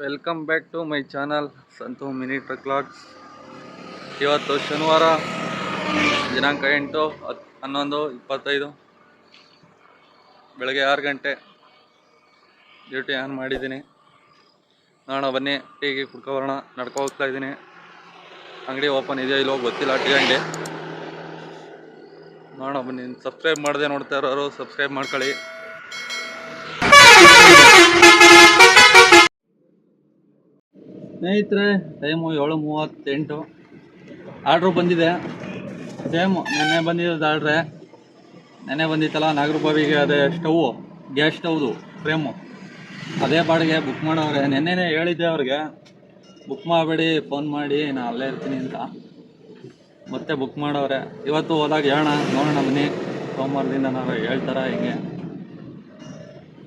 Welcome back to my channel Santhu mini truck logs. ಇವತ್ತು ಶನಿವಾರ ದಿನಾಂಕ 8/11/25 ಬೆಳಗ್ಗೆ 6 ಗಂಟೆ ಡ್ಯೂಟಿ ಆನ್ ಮಾಡಿದ್ದೀನಿ. ನೋಡೋಣ ಬನ್ನಿ, ಟೀಗೆ ಕುಡ್ಕೊಬರೋಣ. ನಡ್ಕೊ ಹೋಗ್ತಾ ಇದ್ದೀನಿ. ಅಂಗಡಿ ಓಪನ್ ಇದೆಯೋ ಇಲ್ಲೋ ಗೊತ್ತಿಲ್ಲ, ಟೀ ಅಂಗಡಿ. ನೋಡೋಣ ಬನ್ನಿ. ಸಬ್ಸ್ಕ್ರೈಬ್ ಮಾಡದೆ ನೋಡ್ತಾ ಇರೋರು ಸಬ್ಸ್ಕ್ರೈಬ್ ಮಾಡ್ಕೊಳ್ಳಿ. ಸ್ನೇಹಿತರೆ, ಟೈಮು 7:38. ಆರ್ಡ್ರು ಬಂದಿದೆ. ಸೇಮು ನೆನ್ನೆ ಬಂದಿರೋದು ಆರ್ಡ್ರೆ. ನೆನ್ನೆ ಬಂದಿತ್ತಲ್ಲ ನಾಗರಬಾವಿಗೆ, ಅದೇ ಸ್ಟವ್ವು, ಗ್ಯಾಸ್ ಸ್ಟವ್ದು ಫ್ರೇಮು, ಅದೇ ಬಾಡಿಗೆ ಬುಕ್ ಮಾಡವ್ರೆ. ನೆನ್ನೆನೇ ಹೇಳಿದ್ದೆ ಅವ್ರಿಗೆ, ಬುಕ್ ಮಾಡಬೇಡಿ, ಫೋನ್ ಮಾಡಿ, ನಾನು ಅಲ್ಲೇ ಇರ್ತೀನಿ ಅಂತ. ಮತ್ತೆ ಬುಕ್ ಮಾಡವ್ರೆ. ಇವತ್ತು ಹೋದಾಗ ಹೇಳೋಣ, ನೋಡೋಣ ಬನ್ನಿ. ಸೋಮವಾರದಿಂದ ನಾನು ಹೇಳ್ತಾರ ಹೆಂಗೆ.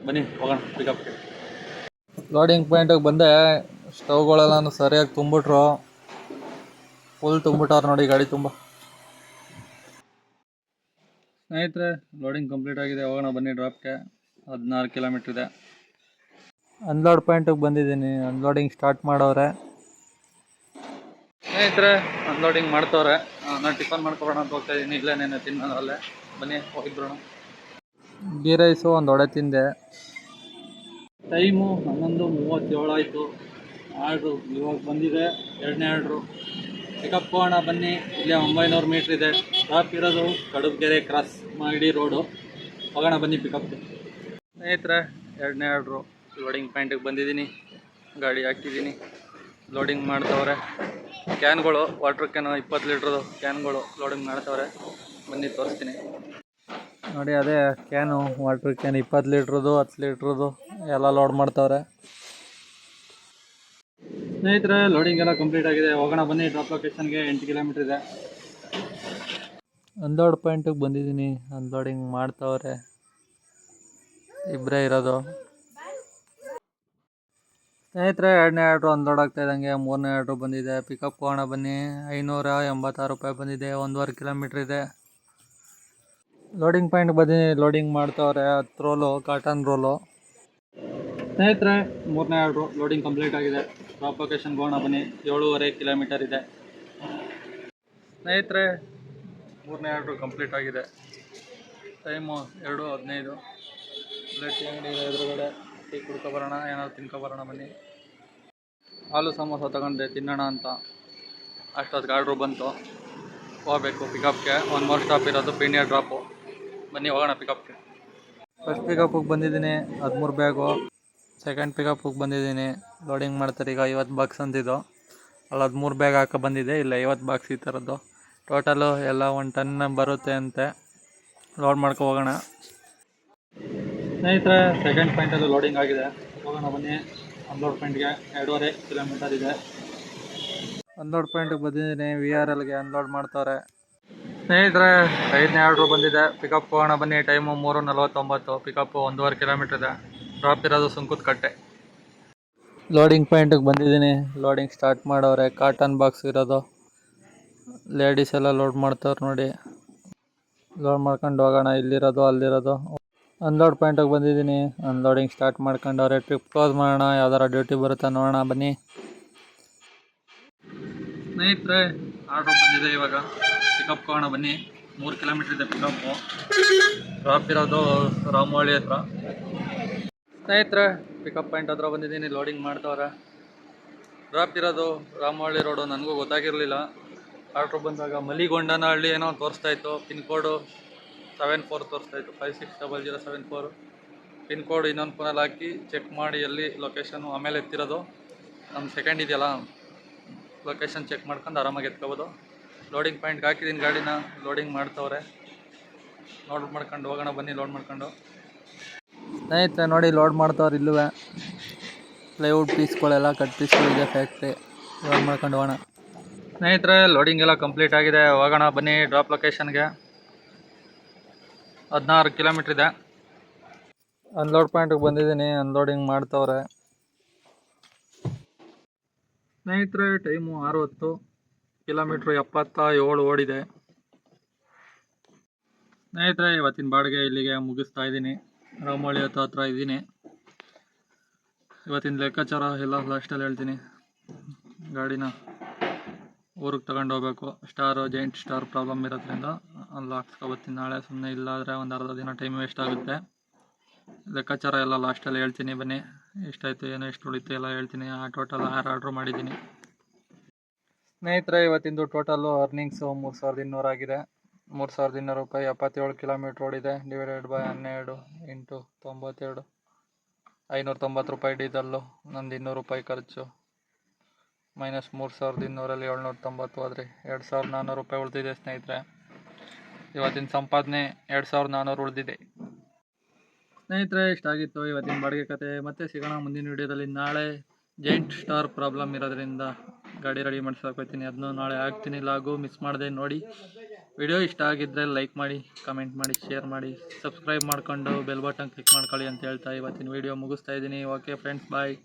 ಬನ್ನಿ ಹೋಗೋಣ ಪಿಕಪ್ಗೆ. ಲೋಡಿಂಗ್ ಪಾಯಿಂಟಿಗೆ ಬಂದೆ. ಸ್ಟವ್ಗಳೆಲ್ಲ ಸರಿಯಾಗಿ ತುಂಬಿಟ್ರು. ಫುಲ್ ತುಂಬಿಟ್ಟವ್ರು ನೋಡಿ ಗಾಡಿ ತುಂಬ. ಸ್ನೇಹಿತರೆ, ಲೋಡಿಂಗ್ ಕಂಪ್ಲೀಟ್ ಆಗಿದೆ. ಹೋಗೋಣ ಬನ್ನಿ ಡ್ರಾಪ್ಗೆ. 16 ಕಿಲೋಮೀಟ್ರ್ ಇದೆ. ಅನ್ಲೋಡ್ ಪಾಯಿಂಟಿಗೆ ಬಂದಿದ್ದೀನಿ. ಅನ್ಲೋಡಿಂಗ್ ಸ್ಟಾರ್ಟ್ ಮಾಡವ್ರೆ. ಸ್ನೇಹಿತರೆ, ಅನ್ಲೋಡಿಂಗ್ ಮಾಡ್ತವ್ರೆ. ನಾನು ಟಿಫನ್ ಮಾಡ್ಕೊಬೋಣ ಅಂತ ಹೋಗ್ತಾ ಇದ್ದೀನಿ. ಇಲ್ಲೇ ನೆನೆ ತಿನ್ನೋದಲ್ಲೇ. ಬನ್ನಿ ಹೋಗಿದ್ರು. ಗೀ ರೈಸು ಒಂದು ವಡೆ ತಿಂದೆ. ಟೈಮು 11:37 ಆಯಿತು. ಆರ್ಡ್ರು ಇವಾಗ ಬಂದಿದೆ, 2ನೇ ಆರ್ಡ್ರು. ಪಿಕಪ್ ಹೋಗೋಣ ಬನ್ನಿ. ಇಲ್ಲೇ 900 ಮೀಟ್ರ್ ಇದೆ. ಡ್ರಾಪ್ ಇರೋದು ಕಡುಬಗೆರೆ ಕ್ರಾಸ್ ಮಾಡಿ ರೋಡು. ಹೋಗೋಣ ಬನ್ನಿ ಪಿಕಪ್ಗೆ. ಸ್ನೇಹಿತರೆ, 2ನೇ ಆರ್ಡ್ರು. ಲೋಡಿಂಗ್ ಪಾಯಿಂಟಿಗೆ ಬಂದಿದ್ದೀನಿ. ಗಾಡಿ ಹಾಕಿದ್ದೀನಿ. ಲೋಡಿಂಗ್ ಮಾಡ್ತವ್ರೆ. ಕ್ಯಾನ್ಗಳು, ವಾಟ್ರ್ ಕ್ಯಾನು 20 ಲೀಟ್ರದು ಕ್ಯಾನ್ಗಳು ಲೋಡಿಂಗ್ ಮಾಡ್ತವ್ರೆ. ಬನ್ನಿ ತೋರಿಸ್ತೀನಿ ನೋಡಿ. ಅದೇ ಕ್ಯಾನು, ವಾಟ್ರ್ ಕ್ಯಾನ್ 20 ಲೀಟ್ರದು, 10 ಲೀಟ್ರದು ಎಲ್ಲ ಲೋಡ್ ಮಾಡ್ತವ್ರೆ. ಸ್ನೇಹಿತರೆ, ಲೋಡಿಂಗ್ ಎಲ್ಲ ಕಂಪ್ಲೀಟ್ ಆಗಿದೆ. ಹೋಗೋಣ ಬನ್ನಿ ಡ್ರಾಪ್ ಲೊಕೇಶನ್ಗೆ. 8 ಕಿಲೋಮೀಟ್ರ್ ಇದೆ. ಅನ್ಲೋಡ್ ಪಾಯಿಂಟಿಗೆ ಬಂದಿದ್ದೀನಿ. ಅನ್ಲೋಡಿಂಗ್ ಮಾಡ್ತವ್ರೆ. ಇಬ್ಬರೇ ಇರೋದು. ಸ್ನೇಹಿತರೆ, 2ನೇ ಆರ್ಡ್ರು ಅನ್ಲೋಡ್ ಆಗ್ತಾ ಇದ್ದಂಗೆ 3ನೇ ಆರ್ಡ್ರು ಬಂದಿದೆ. ಪಿಕಪ್ ಹೋಗೋಣ ಬನ್ನಿ. 586 ರೂಪಾಯಿ ಬಂದಿದೆ. 1.5 ಕಿಲೋಮೀಟ್ರ್ ಇದೆ. ಲೋಡಿಂಗ್ ಪಾಯಿಂಟ್ ಬಂದಿದ್ದೀನಿ. ಲೋಡಿಂಗ್ ಮಾಡ್ತವ್ರೆ. 10 ರೋಲು ಕಾಟನ್ ರೋಲು. ಸ್ನೇಹಿತರೆ, 3ನೇ ಆರ್ಡ್ರು ಲೋಡಿಂಗ್ ಕಂಪ್ಲೀಟ್ ಆಗಿದೆ. ಡ್ರಾಪ್ ಲೊಕೇಶನ್ಗೆ ಹೋಗೋಣ ಬನ್ನಿ. 7.5 ಕಿಲೋಮೀಟರ್ ಇದೆ. ಸ್ನೇಹಿತರೆ, 3ನೇ ಆರ್ಡ್ರು ಕಂಪ್ಲೀಟ್ ಆಗಿದೆ. ಟೈಮು 2:15. ಇಲ್ಲೇ ಟೀ ಅಂಗಡಿ ಇದೆ ಎದುರುಗಡೆ. ಟೀ ಕುಡ್ಕೊಬರೋಣ, ಏನಾದ್ರು ತಿನ್ಕೊಬರೋಣ ಬನ್ನಿ. ಹಾಲು ಸಮೋಸ ತಗೊಂಡೆ ತಿನ್ನೋಣ ಅಂತ. ಅಷ್ಟೊತ್ತಿಗೆ ಆರ್ಡ್ರು ಬಂತು. ಹೋಗ್ಬೇಕು ಪಿಕಪ್ಗೆ. 1 ಮೋರ್ ಸ್ಟಾಪ್ ಇರೋದು, ಪೀಣ್ಯ ಡ್ರಾಪು. ಬನ್ನಿ ಹೋಗೋಣ ಪಿಕಪ್ಗೆ. ಫಸ್ಟ್ ಪಿಕಪ್ಪಿಗೆ ಬಂದಿದ್ದೀನಿ, 13 ಬ್ಯಾಗು. ಸೆಕೆಂಡ್ ಪಿಕಪ್ಪಿಗೆ ಬಂದಿದ್ದೀನಿ. ಲೋಡಿಂಗ್ ಮಾಡ್ತಾರೆ ಈಗ. 50 ಬಾಕ್ಸ್ ಅಂತಿದ್ದು. ಅಲ್ಲಿ 13 ಬ್ಯಾಗ್ ಹಾಕೋ ಬಂದಿದೆ. ಇಲ್ಲ 50 ಬಾಕ್ಸ್ ಈ ಥರದ್ದು. ಟೋಟಲು ಎಲ್ಲ 1 ಟನ್ ಬರುತ್ತೆ ಅಂತೆ. ಲೋಡ್ ಮಾಡ್ಕೊ ಹೋಗೋಣ. ಸ್ನೇಹಿತರೆ, ಸೆಕೆಂಡ್ ಪಾಯಿಂಟಲ್ಲೂ ಲೋಡಿಂಗ್ ಆಗಿದೆ. ಹೋಗೋಣ ಬನ್ನಿ ಅನ್ಲೋಡ್ ಪಾಯಿಂಟ್ಗೆ. 2.5 ಕಿಲೋಮೀಟರ್ ಇದೆ. ಅನ್ಲೋಡ್ ಪಾಯಿಂಟಿಗೆ ಬಂದಿದ್ದೀನಿ. VRLಗೆ ಅನ್ಲೋಡ್ ಮಾಡ್ತಾರೆ. ಸ್ನೇಹಿತರೆ, 5ನೇ ಆರ್ಡ್ರು ಬಂದಿದೆ. ಪಿಕಪ್ ಹೋಗೋಣ ಬನ್ನಿ. ಟೈಮು 3:49. ಪಿಕಪ್ಪು 1.5 ಕಿಲೋಮೀಟ್ರ್ ಇದೆ. ಡ್ರಾಪ್ ಇರೋದು ಸುಂಕುದಕಟ್ಟೆ. ಲೋಡಿಂಗ್ ಪಾಯಿಂಟಿಗೆ ಬಂದಿದ್ದೀನಿ. ಲೋಡಿಂಗ್ ಸ್ಟಾರ್ಟ್ ಮಾಡವ್ರೆ. ಕಾಟನ್ ಬಾಕ್ಸ್ ಇರೋದು. ಲೇಡೀಸ್ ಎಲ್ಲ ಲೋಡ್ ಮಾಡ್ತವ್ರು ನೋಡಿ. ಲೋಡ್ ಮಾಡ್ಕೊಂಡು ಹೋಗೋಣ. ಇಲ್ಲಿರೋದು ಅಲ್ಲಿರೋದು. ಅನ್ಲೋಡ್ ಪಾಯಿಂಟಿಗೆ ಬಂದಿದ್ದೀನಿ. ಅನ್ಲೋಡಿಂಗ್ ಸ್ಟಾರ್ಟ್ ಮಾಡ್ಕೊಂಡವ್ರೆ. ಟ್ರಿಪ್ ಕ್ಲೋಸ್ ಮಾಡೋಣ. ಯಾವ್ದಾರ ಡ್ಯೂಟಿ ಬರುತ್ತಾ ನೋಡೋಣ ಬನ್ನಿ. ಸ್ನೇಹಿತರೆ, ಆರ್ಡ್ರು ಬಂದಿದೆ. ಇವಾಗ ಪಿಕಪ್ ಹೋಗೋಣ ಬನ್ನಿ. 3 ಕಿಲೋಮೀಟ್ರ್ ಇದೆ ಪಿಕಪ್ಪು. ಡ್ರಾಪ್ ಇರೋದು ರಾಮವಳ್ಳಿ ಹತ್ರ. ಸ್ನೇಹಿತರೆ, ಪಿಕಪ್ ಪಾಯಿಂಟ್ ಹತ್ರ ಬಂದಿದ್ದೀನಿ. ಲೋಡಿಂಗ್ ಮಾಡ್ತವ್ರೆ. ಡ್ರಾಪ್ ಇರೋದು ರಾಮವಳ್ಳಿ ರೋಡು. ನನಗೂ ಗೊತ್ತಾಗಿರಲಿಲ್ಲ. ಆರ್ಡ್ರು ಬಂದಾಗ ಮಲಿಗೊಂಡನಹಳ್ಳಿ ಏನೋ ತೋರಿಸ್ತಾ ಇತ್ತು. ಪಿನ್ ಕೋಡು 74 ತೋರಿಸ್ತಾ ಇತ್ತು. 560074. ಪಿನ್ ಕೋಡ್ ಇನ್ನೊಂದು ಫೋನಲ್ಲಿ ಹಾಕಿ ಚೆಕ್ ಮಾಡಿ ಎಲ್ಲಿ ಲೊಕೇಶನು ಆಮೇಲೆ ಎತ್ತಿರೋದು. ನಮ್ಮ ಸೆಕೆಂಡ್ ಇದೆಯಲ್ಲ, ಲೊಕೇಶನ್ ಚೆಕ್ ಮಾಡ್ಕೊಂಡು ಆರಾಮಾಗಿ ಎತ್ಕೋಬೋದು. ಲೋಡಿಂಗ್ ಪಾಯಿಂಟ್ಗೆ ಹಾಕಿದ್ದೀನಿ ಗಾಡಿನ. ಲೋಡಿಂಗ್ ಮಾಡ್ತವ್ರೆ. ಲೋಡ್ ಮಾಡ್ಕೊಂಡು ಹೋಗೋಣ ಬನ್ನಿ. ಲೋಡ್ ಮಾಡ್ಕೊಂಡು ಸ್ನೇಹಿತರೆ ನೋಡಿ, ಲೋಡ್ ಮಾಡ್ತವ್ರೆ. ಇಲ್ಲೂ ಪ್ಲೈವುಡ್ ಪೀಸ್ಗಳೆಲ್ಲ ಕಟ್ ಪೀಸ್ಗಳಿದೆ ಫ್ಯಾಕ್ಟ್ರಿ. ಲೋಡ್ ಮಾಡ್ಕೊಂಡು ಹೋಗೋಣ. ಸ್ನೇಹಿತರೆ, ಲೋಡಿಂಗ್ ಎಲ್ಲ ಕಂಪ್ಲೀಟ್ ಆಗಿದೆ. ಹೋಗೋಣ ಬನ್ನಿ ಡ್ರಾಪ್ ಲೊಕೇಶನ್ಗೆ. 16 ಕಿಲೋಮೀಟ್ರ್ ಇದೆ. ಅನ್ಲೋಡ್ ಪಾಯಿಂಟಿಗೆ ಬಂದಿದ್ದೀನಿ. ಅನ್ಲೋಡಿಂಗ್ ಮಾಡ್ತವ್ರೆ. ಸ್ನೇಹಿತರೆ, ಟೈಮು 6:10. ಕಿಲೋಮೀಟ್ರ್ 77 ಓಡಿದೆ. ಸ್ನೇಹಿತರೆ, ಇವತ್ತಿನ ಬಾಡಿಗೆ ಇಲ್ಲಿಗೆ ಮುಗಿಸ್ತಾ ಇದ್ದೀನಿ. ರಾಮವಳ್ಳಿ ಹತ್ರ ಇದ್ದೀನಿ. ಇವತ್ತಿನ ಲೆಕ್ಕಾಚಾರ ಎಲ್ಲ ಲಾಸ್ಟಲ್ಲಿ ಹೇಳ್ತೀನಿ. ಗಾಡಿನ ಊರಿಗೆ ತಗೊಂಡು ಹೋಗ್ಬೇಕು. ಜೈಂಟ್ ಸ್ಟಾರ್ ಪ್ರಾಬ್ಲಮ್ ಇರೋದ್ರಿಂದ ಅಲ್ಲಿ ಹಾಕ್ಸ್ಕೊಬತ್ತೀನಿ ನಾಳೆ. ಸುಮ್ಮನೆ ಇಲ್ಲಾದರೆ ಒಂದು ಅರ್ಧ ದಿನ ಟೈಮ್ ವೇಸ್ಟ್ ಆಗುತ್ತೆ. ಲೆಕ್ಕಾಚಾರ ಎಲ್ಲ ಲಾಸ್ಟಲ್ಲಿ ಹೇಳ್ತೀನಿ. ಬನ್ನಿ, ಎಷ್ಟಾಯಿತು ಏನೋ ಎಷ್ಟು ಉಳಿತು ಎಲ್ಲ ಹೇಳ್ತೀನಿ. ಟೋಟಲ್ 6 ಆರ್ಡ್ರ್ ಮಾಡಿದ್ದೀನಿ ಸ್ನೇಹಿತರೆ. ಇವತ್ತಿಂದು ಟೋಟಲ್ಲು ಅರ್ನಿಂಗ್ಸು 3200 ಆಗಿದೆ. 3200 ರೂಪಾಯಿ 77 ಕಿಲೋಮೀಟ್ರ್ ಓಡಿದೆ. ಡಿವೈಡೆಡ್ ಬೈ 12 ಇಂಟು 92, 590 ರೂಪಾಯಿ ಡೀಸಲ್ಲು. ನಂದು 200 ರೂಪಾಯಿ ಖರ್ಚು. ಮೈನಸ್ 3200ರಲ್ಲಿ 790 ಹೋದರೆ 2400 ರೂಪಾಯಿ ಉಳಿದಿದೆ ಸ್ನೇಹಿತರೆ. ಇವತ್ತಿನ ಸಂಪಾದನೆ 2400 ಉಳಿದಿದೆ ಸ್ನೇಹಿತರೆ. ಇಷ್ಟಾಗಿತ್ತು ಇವತ್ತಿನ ಬಾಡಿಗೆ ಕತೆ. ಮತ್ತೆ ಸಿಗೋಣ ಮುಂದಿನ ವಿಡಿಯೋದಲ್ಲಿ. ನಾಳೆ ಜೈಂಟ್ ಸ್ಟಾರ್ ಪ್ರಾಬ್ಲಮ್ ಇರೋದ್ರಿಂದ ಗಾಡಿ ರೆಡಿ ಮಾಡ್ಸೋಕೆ ಹೋಗ್ತೀನಿ. ಅದನ್ನು ನಾಳೆ ಹಾಕ್ತೀನಿ ಲಾಗು. ಮಿಸ್ ಮಾಡದೆ ನೋಡಿ. ವಿಡಿಯೋ ಇಷ್ಟ ಆಗಿದ್ದರೆ ಲೈಕ್ ಮಾಡಿ, ಕಮೆಂಟ್ ಮಾಡಿ, ಶೇರ್ ಮಾಡಿ, ಸಬ್ಸ್ಕ್ರೈಬ್ ಮಾಡ್ಕೊಂಡು ಬೆಲ್ ಬಟನ್ ಕ್ಲಿಕ್ ಮಾಡ್ಕೊಳ್ಳಿ ಅಂತ ಹೇಳ್ತಾ ಇವತ್ತಿನ ವಿಡಿಯೋ ಮುಗಿಸ್ತಾ ಇದ್ದೀನಿ. ಓಕೆ ಫ್ರೆಂಡ್ಸ್, ಬಾಯ್.